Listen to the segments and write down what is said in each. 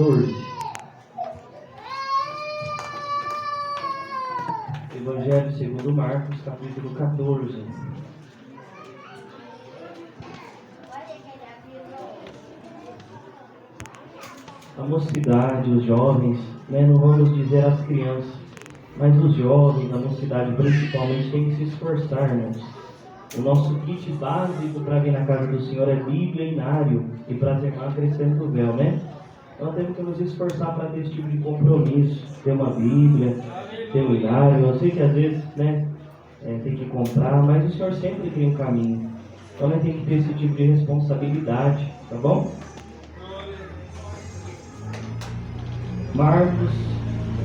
14. Evangelho segundo Marcos, capítulo 14. A mocidade, os jovens, não vamos dizer as crianças, mas os jovens, a mocidade principalmente, tem que se esforçar, irmãos. O nosso kit básico para vir na casa do Senhor é Bíblia e inário, e para as irmãs acrescenta o véu, né? Então temos que nos esforçar para ter esse tipo de compromisso, ter uma Bíblia, ter um inário. Eu sei que às vezes, tem que comprar, mas o Senhor sempre tem um caminho. Então nós temos que ter esse tipo de responsabilidade, tá bom? Marcos,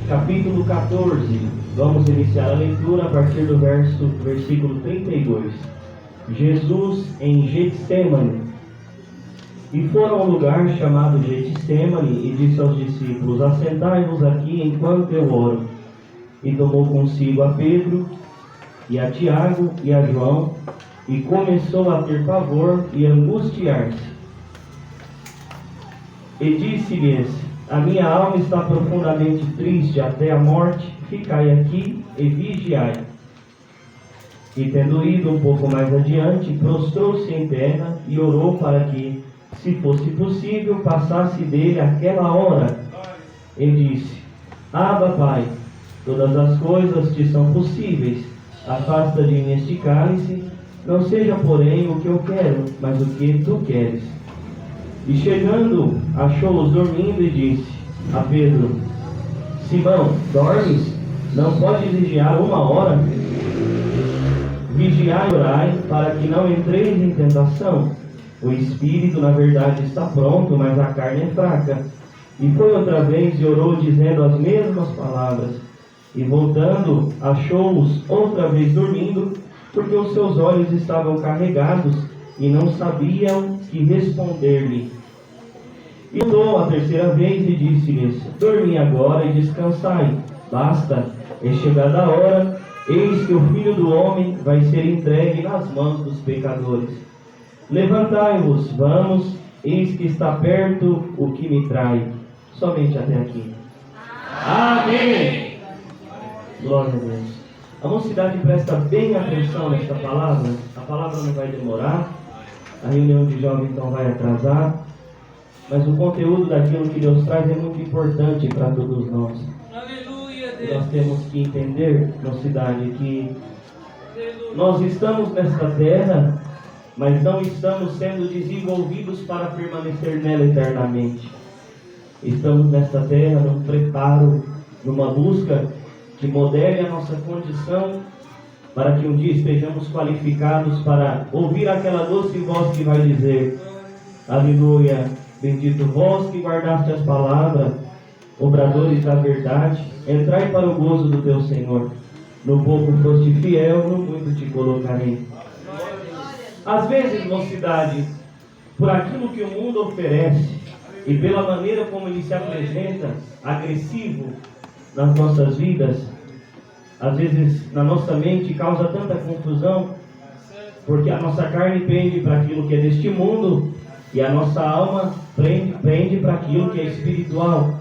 capítulo 14. Vamos iniciar a leitura a partir do versículo 32. Jesus em Getsemane. E foram a um lugar chamado Getsemane, e disse aos discípulos: assentai-vos aqui enquanto eu oro. E tomou consigo a Pedro, e a Tiago, e a João, e começou a ter pavor e angustiar-se. E disse-lhes: a minha alma está profundamente triste até a morte, ficai aqui e vigiai. E tendo ido um pouco mais adiante, prostrou-se em terra e orou para que, se fosse possível, passasse dele aquela hora. E disse: Abba, Pai, todas as coisas te são possíveis, afasta de mim este cálice, não seja porém o que eu quero, mas o que tu queres. E chegando, achou-os dormindo e disse a Pedro: Simão, dormes? Não podes vigiar uma hora? Vigiai e orai, para que não entreis em tentação. O espírito, na verdade, está pronto, mas a carne é fraca. E foi outra vez e orou, dizendo as mesmas palavras. E voltando, achou-os outra vez dormindo, porque os seus olhos estavam carregados e não sabiam que responder-lhe. E voltou a terceira vez e disse-lhes: dormi agora e descansai, basta, é chegada a hora, eis que o Filho do Homem vai ser entregue nas mãos dos pecadores. Levantai-vos, vamos, eis que está perto o que me trai. Somente até aqui. Amém! Glória a Deus. A mocidade presta bem atenção nesta palavra. A palavra não vai demorar, a reunião de jovens não vai atrasar, mas o conteúdo daquilo que Deus traz é muito importante para todos nós. Aleluia, Deus. Nós temos que entender, mocidade, que nós estamos nesta terra, mas não estamos sendo desenvolvidos para permanecer nela eternamente. Estamos nesta terra num preparo, numa busca que modere a nossa condição, para que um dia estejamos qualificados para ouvir aquela doce voz que vai dizer: aleluia, bendito vós que guardaste as palavras, obradores da verdade, entrai para o gozo do teu Senhor. No pouco foste fiel, no muito te colocarei. Às vezes, mocidade, por aquilo que o mundo oferece e pela maneira como ele se apresenta, agressivo nas nossas vidas, às vezes na nossa mente causa tanta confusão, porque a nossa carne pende para aquilo que é deste mundo e a nossa alma pende para aquilo que é espiritual.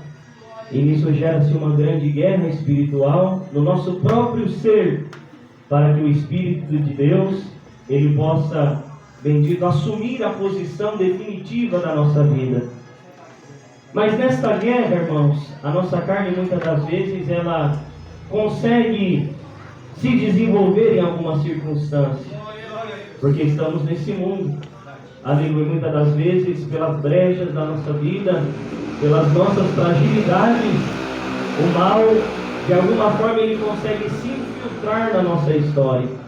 E nisso gera-se uma grande guerra espiritual no nosso próprio ser, para que o Espírito de Deus ele possa, bendito, assumir a posição definitiva da nossa vida. Mas nesta guerra, irmãos, a nossa carne muitas das vezes ela consegue se desenvolver em alguma circunstância, porque estamos nesse mundo. Aleluia, muitas das vezes pelas brechas da nossa vida, pelas nossas fragilidades, o mal, de alguma forma, ele consegue se infiltrar na nossa história,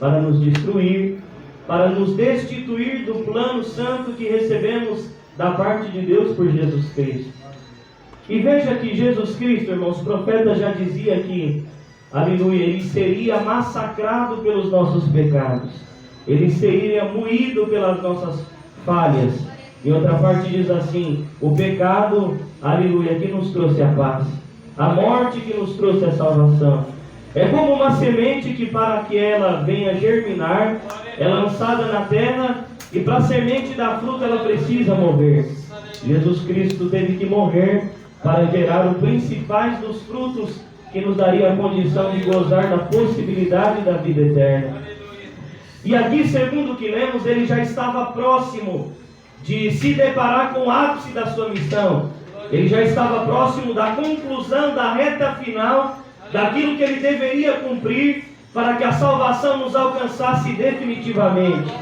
para nos destruir, para nos destituir do plano santo que recebemos da parte de Deus por Jesus Cristo. E veja que Jesus Cristo, irmãos, o profeta já dizia que, aleluia, ele seria massacrado pelos nossos pecados, ele seria moído pelas nossas falhas. Em outra parte diz assim: o pecado, aleluia, que nos trouxe a paz, a morte que nos trouxe a salvação. É como uma semente que, para que ela venha germinar, é lançada na terra, e para a semente dar fruto ela precisa mover. Jesus Cristo teve que morrer para gerar os principais dos frutos que nos daria a condição de gozar da possibilidade da vida eterna. E aqui, segundo o que lemos, ele já estava próximo de se deparar com o ápice da sua missão. Ele já estava próximo da conclusão, da reta final, daquilo que ele deveria cumprir para que a salvação nos alcançasse definitivamente.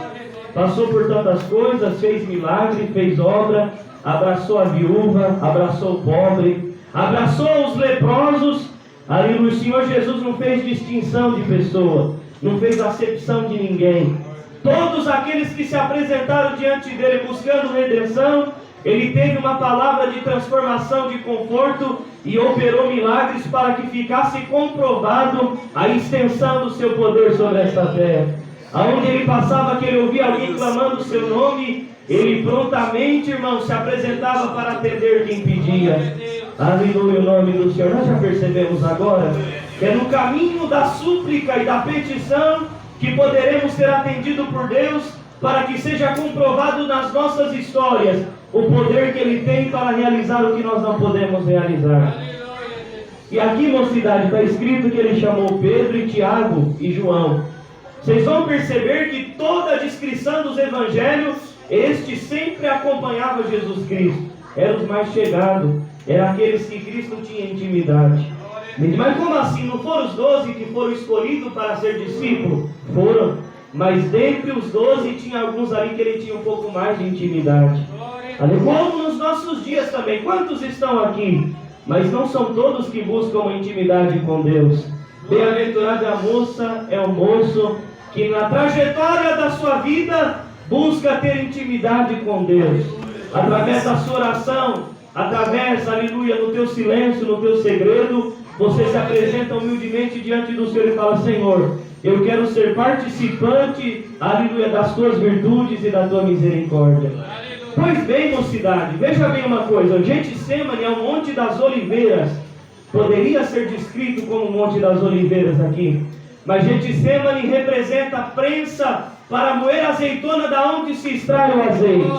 Passou por tantas coisas, fez milagre, fez obra, abraçou a viúva, abraçou o pobre, abraçou os leprosos. Ali o Senhor Jesus não fez distinção de pessoa, não fez acepção de ninguém. Todos aqueles que se apresentaram diante dele buscando redenção, ele teve uma palavra de transformação, de conforto, e operou milagres para que ficasse comprovado a extensão do seu poder sobre esta terra. Aonde ele passava, que ele ouvia alguém clamando o seu nome, ele prontamente, irmão, se apresentava para atender quem pedia. Aleluia, o nome do Senhor. Nós já percebemos agora que é no caminho da súplica e da petição que poderemos ser atendidos por Deus, para que seja comprovado nas nossas histórias o poder que Ele tem para realizar o que nós não podemos realizar. E aqui, mocidade, está escrito que Ele chamou Pedro e Tiago e João. Vocês vão perceber que toda a descrição dos evangelhos, este sempre acompanhava Jesus Cristo. Eram os mais chegados, eram aqueles que Cristo tinha intimidade. Mas como assim? Não foram os 12 que foram escolhidos para ser discípulos? Foram. Mas dentre os 12 tinha alguns ali que ele tinha um pouco mais de intimidade. Como nos nossos dias também. Quantos estão aqui? Mas não são todos que buscam uma intimidade com Deus. Bem-aventurada a moça, é o moço que na trajetória da sua vida busca ter intimidade com Deus. Através da sua oração, através, aleluia, no teu silêncio, no teu segredo, você se apresenta humildemente diante do Senhor e fala: Senhor, eu quero ser participante, aleluia, das tuas virtudes e da tua misericórdia. Pois bem, mocidade, veja bem uma coisa: o Getsemane é o Monte das Oliveiras. Poderia ser descrito como o Monte das Oliveiras aqui, mas Getsemane representa a prensa para moer a azeitona da onde se extrai o azeite.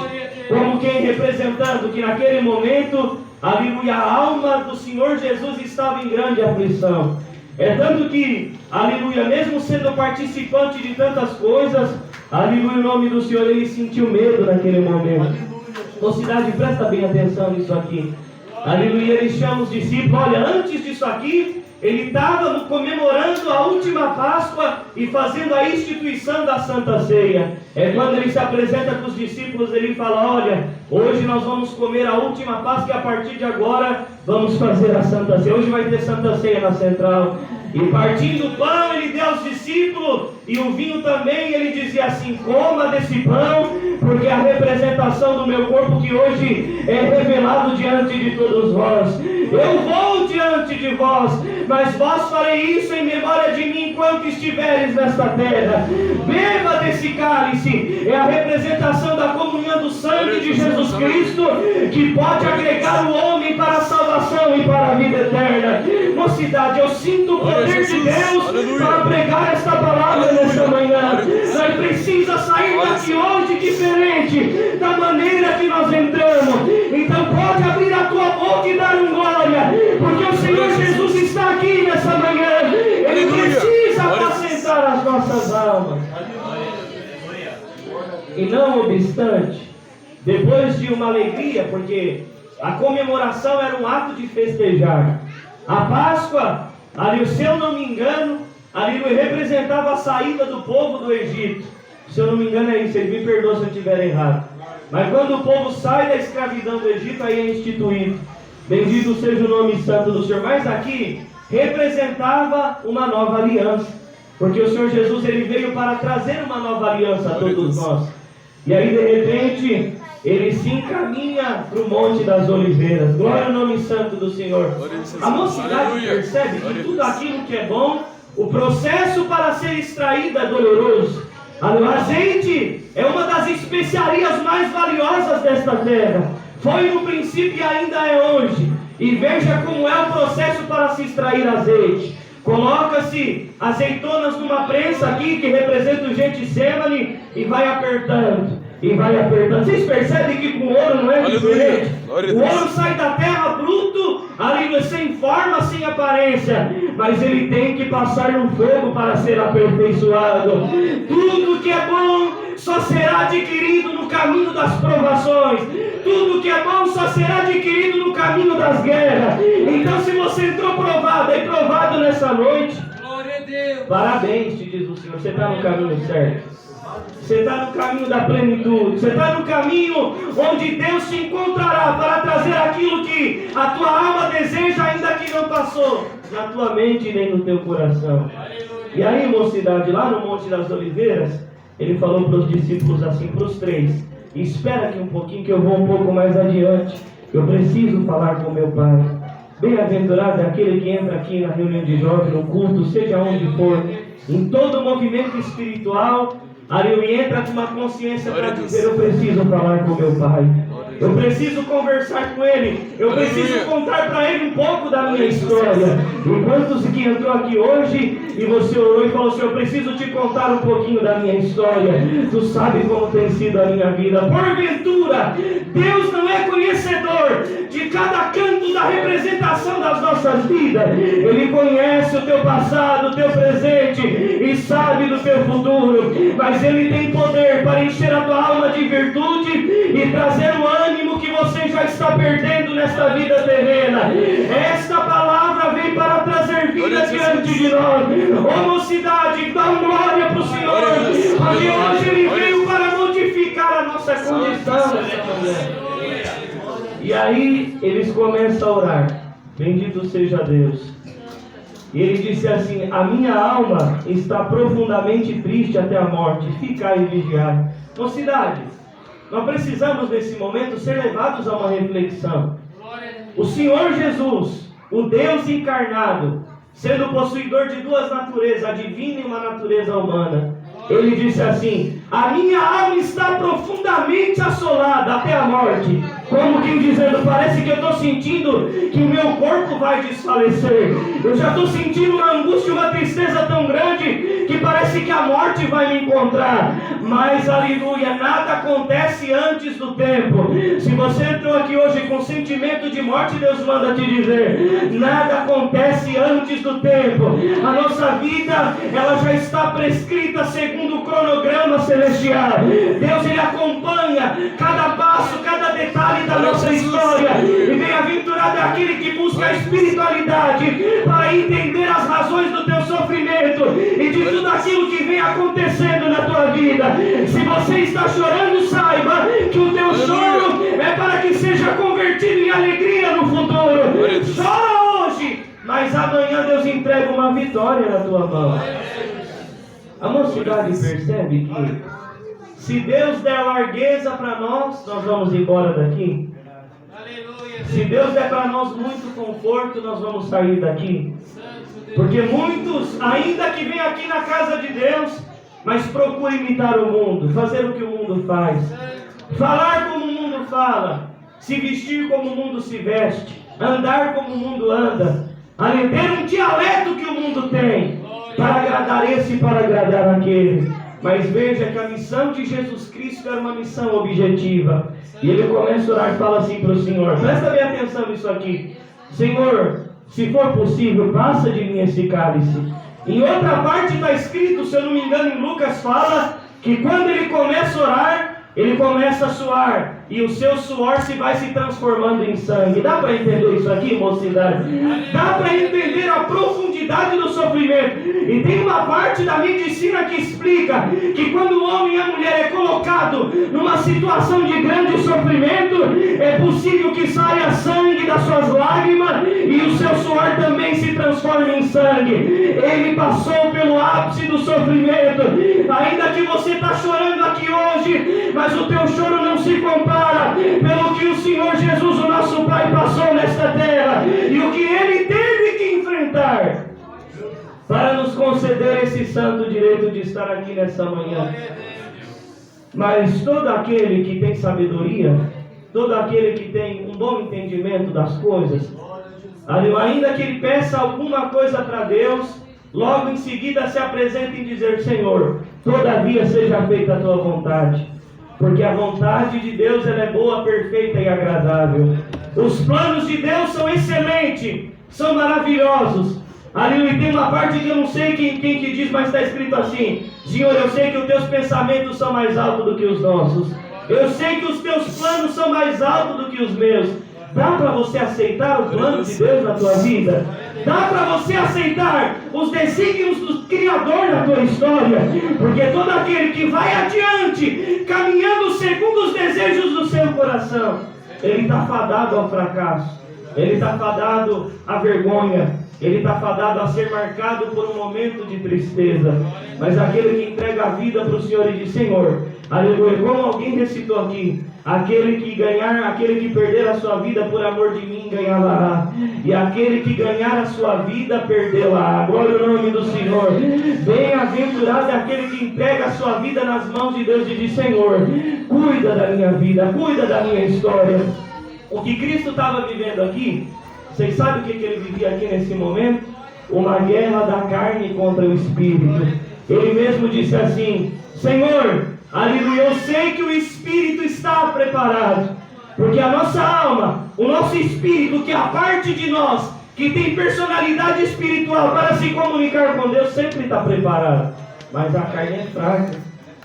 Como quem representando que naquele momento, aleluia, a alma do Senhor Jesus estava em grande aflição. É tanto que, aleluia, mesmo sendo participante de tantas coisas, aleluia, o nome do Senhor, ele sentiu medo naquele momento. Mocidade, presta bem atenção nisso aqui. Aleluia, ele chama os discípulos. Olha, antes disso aqui, ele estava comemorando a última Páscoa e fazendo a instituição da Santa Ceia. É quando ele se apresenta para os discípulos, ele fala: olha, hoje nós vamos comer a última Páscoa e a partir de agora vamos fazer a Santa Ceia. Hoje vai ter Santa Ceia na central. E partindo o pão, ele deu aos discípulos, e o vinho também. Ele dizia assim: coma desse pão, porque é a representação do meu corpo que hoje é revelado diante de todos vós. Eu vou diante de vós, mas vós farei isso em memória de mim enquanto estiveres nesta terra. Beba desse cálice, é a representação da comunhão do sangue de Jesus Cristo, que pode agregar o homem para a salvação e para a vida eterna. Mocidade, eu sinto o poder de Deus para pregar esta palavra nesta manhã. Nós precisamos sair daqui hoje diferente da maneira que nós entramos. Então pode abrir a tua boca e dar glória, porque o Senhor Jesus está aqui nessa manhã. Ele precisa apacentar as nossas almas. E não obstante, depois de uma alegria, porque a comemoração era um ato de festejar. A Páscoa, ali, se eu não me engano, ali representava a saída do povo do Egito. Se eu não me engano é isso, ele me perdoa se eu estiver errado. Mas quando o povo sai da escravidão do Egito, aí é instituído. Bendito seja o nome santo do Senhor. Mas aqui representava uma nova aliança, porque o Senhor Jesus, ele veio para trazer uma nova aliança a todos nós. E aí de repente ele se encaminha para o Monte das Oliveiras. Glória ao nome santo do Senhor. A mocidade percebe que tudo aquilo que é bom, o processo para ser extraído é doloroso. O azeite é uma das especiarias mais valiosas desta terra. Foi no princípio e ainda é hoje. E veja como é o processo para se extrair azeite. Coloca-se azeitonas numa prensa aqui, que representa o Getsemane, e vai apertando. e vai apertando. Vocês percebem que com ouro não é diferente? O ouro sai da terra bruto, ali sem forma, sem aparência, mas ele tem que passar no fogo para ser aperfeiçoado. Tudo que é bom só será adquirido no caminho das provações. Tudo que é bom só será adquirido no caminho das guerras. Então, se você entrou provado e provado nessa noite, parabéns, te diz o Senhor. Você está no caminho certo. Você está no caminho da plenitude. Você está no caminho onde Deus te encontrará para trazer aquilo que a tua alma deseja, ainda que não passou na tua mente nem no teu coração. E aí, mocidade, lá no Monte das Oliveiras, ele falou para os discípulos assim, para os três: espera aqui um pouquinho que eu vou um pouco mais adiante. Eu preciso falar com meu Pai. Bem-aventurado é aquele que entra aqui na reunião de jovens, no culto, seja onde for, em todo movimento espiritual, ali entra com uma consciência para dizer: eu preciso falar com meu Pai. Eu preciso conversar com Ele. Eu preciso contar para Ele um pouco da minha história. E quantos que entrou aqui hoje e você orou e falou assim: eu preciso te contar um pouquinho da minha história. Tu sabe como tem sido a minha vida. Porventura, Deus não é conhecedor de cada canto da representação das nossas vidas. Ele conhece o teu passado, o teu presente e sabe do teu futuro. Mas Ele tem poder para encher a tua alma de virtude e trazer o ânimo que você já está perdendo nesta vida terrena. Esta palavra vem para trazer vida diante de nós. Ô mocidade, dá glória para o Senhor, porque hoje Ele veio para modificar a nossa condição. E aí eles começam a orar: bendito seja Deus. E ele disse assim: a minha alma está profundamente triste até a morte, ficai e vigiai. Mocidade, nós precisamos nesse momento ser levados a uma reflexão. O Senhor Jesus, o Deus encarnado, sendo possuidor de duas naturezas, a divina e uma natureza humana, Ele disse assim: a minha alma está profundamente assolada até a morte. Como quem dizendo: parece que eu estou sentindo que o meu corpo vai desfalecer. Eu já estou sentindo uma angústia, uma tristeza tão grande que parece que a morte vai me encontrar. Mas, aleluia, nada acontece antes do tempo. Se você entrou aqui hoje com sentimento de morte, Deus manda te dizer: nada acontece antes do tempo. A nossa vida, ela já está prescrita segundo o cronograma celestial. Deus, Ele acompanha cada passo, cada detalhe da nossa história. E bem-aventurado é aquele que busca a espiritualidade para entender as razões do teu sofrimento e de tudo aquilo que vem acontecendo na tua vida. Se você está chorando, saiba que o teu choro é para que seja convertido em alegria no futuro. Chora hoje, mas amanhã Deus entrega uma vitória na tua mão. A mocidade percebe que se Deus der largueza para nós, nós vamos embora daqui. Se Deus der para nós muito conforto, nós vamos sair daqui. Porque muitos, ainda que vêm aqui na casa de Deus, mas procuram imitar o mundo, fazer o que o mundo faz, falar como o mundo fala, se vestir como o mundo se veste, andar como o mundo anda, ter um dialeto que o mundo tem, para agradar esse e para agradar aquele. Mas veja que a missão de Jesus Cristo era uma missão objetiva. E ele começa a orar e fala assim para o Senhor: presta bem atenção nisso aqui. Senhor, se for possível, passa de mim esse cálice. Em outra parte está escrito, se eu não me engano, em Lucas fala que quando ele começa a orar, ele começa a suar, e o seu suor vai se transformando em sangue. Dá para entender isso aqui, mocidade? Dá para entender a profundidade do sofrimento. E tem uma parte da medicina que explica que quando o homem e a mulher é colocado numa situação de grande sofrimento, é possível que saia sangue das suas lágrimas e o seu suor também se transforme em sangue. Ele passou pelo ápice do sofrimento. Ainda que você está chorando aqui hoje, mas o teu choro não se compara pelo que o Senhor Jesus, o nosso Pai, passou nesta terra e o que Ele teve que enfrentar para nos conceder esse santo direito de estar aqui nessa manhã. Mas todo aquele que tem sabedoria, todo aquele que tem um bom entendimento das coisas, ainda que ele peça alguma coisa para Deus, logo em seguida se apresenta e dizer: Senhor, todavia seja feita a tua vontade. Porque a vontade de Deus ela é boa, perfeita e agradável. Os planos de Deus são excelentes, são maravilhosos. Aleluia, tem uma parte que eu não sei quem que diz, mas está escrito assim: Senhor, eu sei que os teus pensamentos são mais altos do que os nossos. Eu sei que os teus planos são mais altos do que os meus. Dá para você aceitar o plano de Deus na tua vida? Dá para você aceitar os desígnios do Criador na tua história? Porque todo aquele que vai adiante, caminhando segundo os desejos do seu coração, ele está fadado ao fracasso, ele está fadado à vergonha, ele está fadado a ser marcado por um momento de tristeza. Mas aquele que entrega a vida para o Senhor e diz: Senhor, aleluia, como alguém recitou aqui, aquele que ganhar, aquele que perder a sua vida por amor de mim, ganhá-la. E aquele que ganhar a sua vida, perdê-la. Glória ao nome do Senhor. Bem-aventurado é aquele que entrega a sua vida nas mãos de Deus e diz: Senhor, cuida da minha vida, cuida da minha história. O que Cristo estava vivendo aqui, vocês sabem o que ele vivia aqui nesse momento? Uma guerra da carne contra o Espírito. Ele mesmo disse assim: Senhor, aleluia, eu sei que o Espírito está preparado, porque a nossa alma, o nosso Espírito, que é a parte de nós, que tem personalidade espiritual para se comunicar com Deus, sempre está preparado, mas a carne é fraca.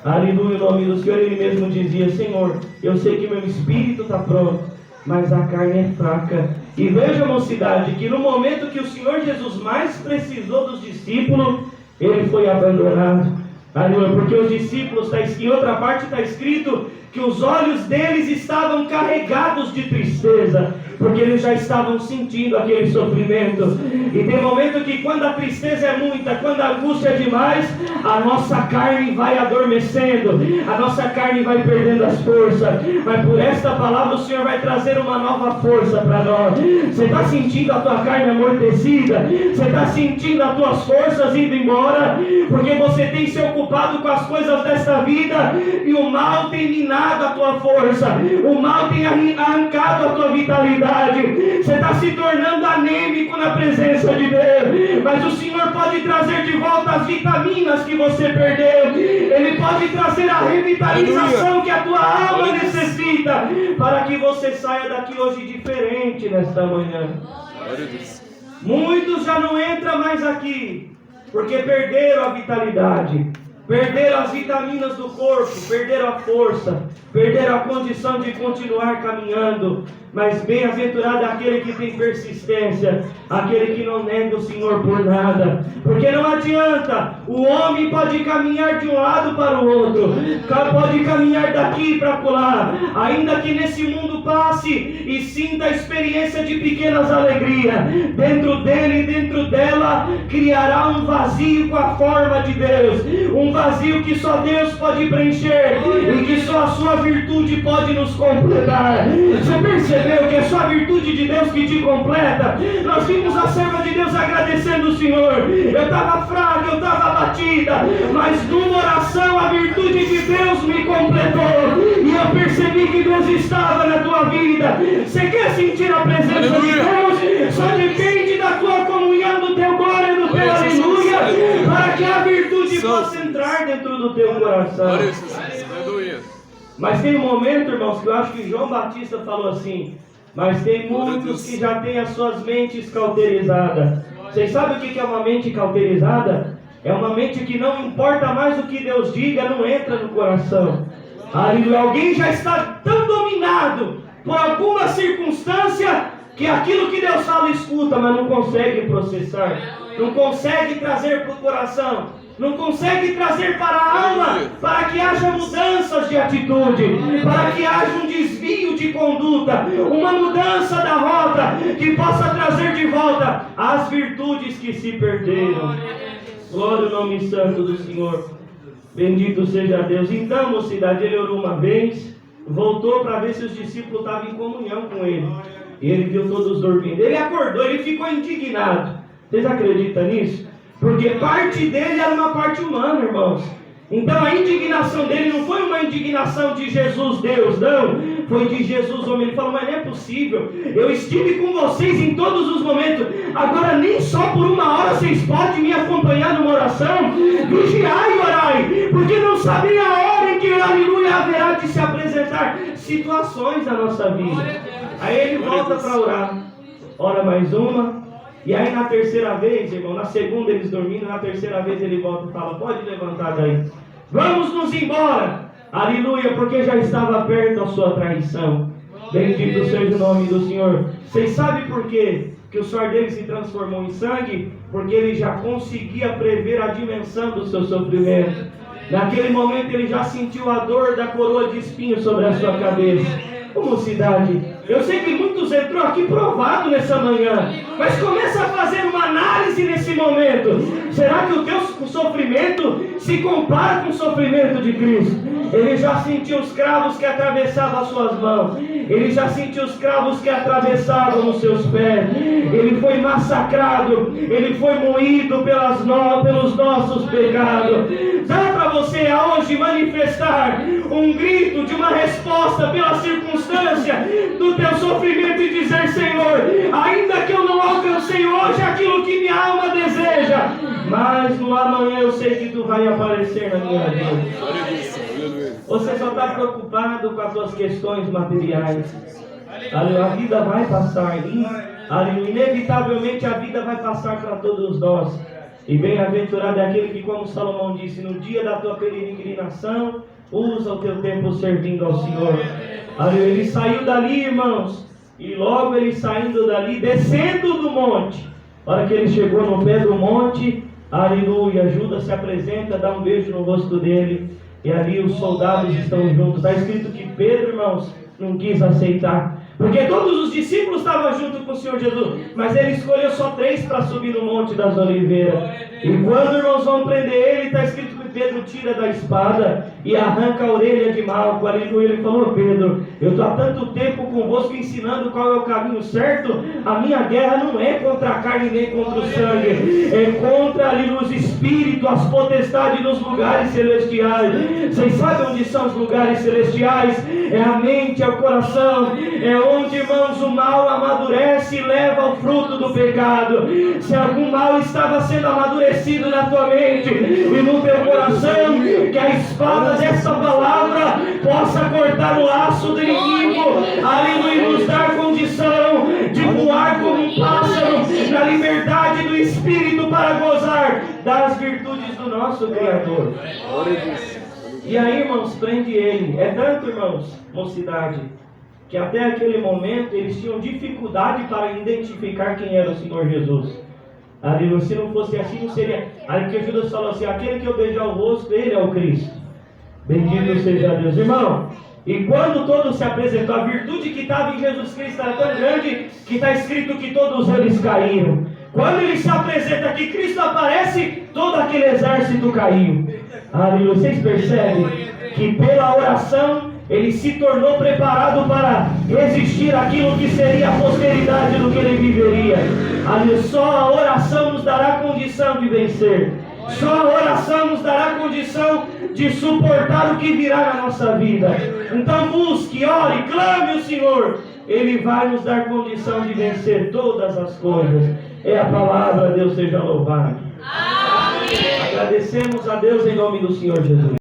Aleluia, em nome do Senhor. Ele mesmo dizia: Senhor, eu sei que meu Espírito está pronto, mas a carne é fraca. E veja, mocidade, que no momento que o Senhor Jesus mais precisou dos discípulos, ele foi abandonado. Aleluia, porque os discípulos, em outra parte está escrito que os olhos deles estavam carregados de tristeza, porque eles já estavam sentindo aquele sofrimento. E tem momento que quando a tristeza é muita, quando a angústia é demais, a nossa carne vai adormecendo, a nossa carne vai perdendo as forças. Mas por esta palavra o Senhor vai trazer uma nova força para nós. Você está sentindo a tua carne amortecida? Você está sentindo as tuas forças indo embora? Porque você tem se ocupado com as coisas desta vida e o mal tem minado a tua força, o mal tem arrancado a tua vitalidade. Você está se tornando anêmico na presença de Deus, mas o Senhor pode trazer de volta as vitaminas que você perdeu. Ele pode trazer a revitalização que a tua alma necessita, para que você saia daqui hoje diferente nesta manhã. Muitos já não entram mais aqui porque perderam a vitalidade, perderam as vitaminas do corpo, perderam a força, perderam a condição de continuar caminhando. Mas bem-aventurado é aquele que tem persistência, aquele que não nega o Senhor por nada. Porque não adianta, o homem pode caminhar de um lado para o outro, pode caminhar daqui para lá, ainda que nesse mundo passe e sinta a experiência de pequenas alegrias, dentro dele e dentro dela criará um vazio com a forma de Deus, um vazio que só Deus pode preencher e que só a sua virtude pode nos completar. Você percebeu que é só a virtude de Deus que te completa? Nós vimos a serva de Deus agradecendo o Senhor. Eu estava fraca, eu estava abatida, mas numa oração a virtude de Deus me completou e eu percebi que Deus estava na tua vida. Você quer sentir a presença de Deus? Só depende da tua comunhão, do teu glória, do teu aleluia, para que a virtude possa entrar dentro do teu coração. Mas tem um momento, irmãos, que eu acho que João Batista falou assim: mas tem muitos que já têm as suas mentes cauterizadas. Vocês sabem o que é uma mente cauterizada? É uma mente que não importa mais o que Deus diga, não entra no coração. Alguém já está tão dominado por alguma circunstância que aquilo que Deus fala escuta, mas não consegue processar, não consegue trazer para o coração, não consegue trazer para a alma, para que haja mudanças de atitude, para que haja um desvio de conduta, uma mudança da rota, que possa trazer de volta as virtudes que se perderam. Glória ao nome santo do Senhor. Bendito seja Deus. Então, mocidade, ele orou uma vez, voltou para ver se os discípulos estavam em comunhão com ele. E ele viu todos dormindo. Ele acordou, ele ficou indignado. Vocês acreditam nisso? Porque parte dele era uma parte humana, irmãos. Então a indignação dele não foi uma indignação de Jesus Deus, não. Foi de Jesus homem. Ele falou: mas não é possível. Eu estive com vocês em todos os momentos. Agora nem só por uma hora vocês podem me acompanhar numa oração. Vigiai e orai, porque não sabem a hora em que, aleluia, a haverá de se apresentar situações na nossa vida. Aí ele volta para orar. Ora mais uma. E aí na terceira vez, irmão, na segunda eles dormindo, na terceira vez ele volta e fala: pode levantar daí. Vamos nos embora. Aleluia, porque já estava perto a sua traição. Bendito seja o nome do Senhor. Vocês sabem por quê que o suor dele se transformou em sangue? Porque ele já conseguia prever a dimensão do seu sofrimento. Naquele momento ele já sentiu a dor da coroa de espinhos sobre a sua cabeça. Mocidade, eu sei que muitos entrou aqui provado nessa manhã, mas começa a fazer uma análise nesse momento. Será que o teu sofrimento se compara com o sofrimento de Cristo? Ele já sentiu os cravos que atravessavam as suas mãos, ele já sentiu os cravos que atravessavam os seus pés, ele foi massacrado, ele foi moído pelos nossos pecados. Dá para você hoje manifestar um grito de uma resposta pela circunstância do teu sofrimento e dizer: Senhor, ainda que eu não alcancei hoje aquilo que minha alma deseja, mas no amanhã eu sei que tu vai aparecer na minha vida. Você só está preocupado com as suas questões materiais. A vida vai passar, inevitavelmente a vida vai passar para todos nós. E bem-aventurado é aquele que, como Salomão disse, no dia da tua peregrinação, usa o teu tempo servindo ao Senhor. Ele saiu dali, irmãos, e logo ele saindo dali, descendo do monte, a hora que ele chegou no pé do monte, aleluia, Judas se apresenta, dá um beijo no rosto dele, e ali os soldados estão juntos. Está escrito que Pedro, irmãos, não quis aceitar, porque todos os discípulos estavam junto com o Senhor Jesus, mas ele escolheu só 3 para subir no Monte das Oliveiras. E quando, irmãos, vão prender ele, está escrito que Pedro tira da espada e arranca a orelha de Malco. Aleluia. Ele falou: Pedro, eu estou há tanto tempo convosco ensinando qual é o caminho certo. A minha guerra não é contra a carne nem contra o sangue, é contra ali os espíritos, as potestades nos lugares celestiais. Vocês sabem onde são os lugares celestiais? É a mente, é o coração, é onde, irmãos, o mal amadurece e leva ao fruto do pecado. Se algum mal estava sendo amadurecido na tua mente e no teu coração, que a espada dessa palavra possa cortar o laço do inimigo, aleluia, e nos dar condição de voar como um pássaro na liberdade do Espírito para gozar das virtudes do nosso Criador. E aí, irmãos, prende ele. É tanto, irmãos, mocidade, que até aquele momento eles tinham dificuldade para identificar quem era o Senhor Jesus. Aleluia. Se não fosse assim, não seria. Aí que Judas falou assim: aquele que eu beijar o rosto, ele é o Cristo. Bendito seja Deus. Irmão, e quando todos se apresentou, a virtude que estava em Jesus Cristo era tão grande que está escrito que todos eles caíram. Quando ele se apresenta aqui, Cristo aparece, todo aquele exército caiu. Aleluia. Vocês percebem que pela oração ele se tornou preparado para resistir àquilo que seria a posteridade do que ele viveria. Aleluia. Só a oração nos dará condição de vencer. Só a oração nos dará condição de suportar o que virá na nossa vida. Então busque, ore, clame o Senhor. Ele vai nos dar condição de vencer todas as coisas. É a palavra, Deus seja louvado. Amém. Agradecemos a Deus em nome do Senhor Jesus.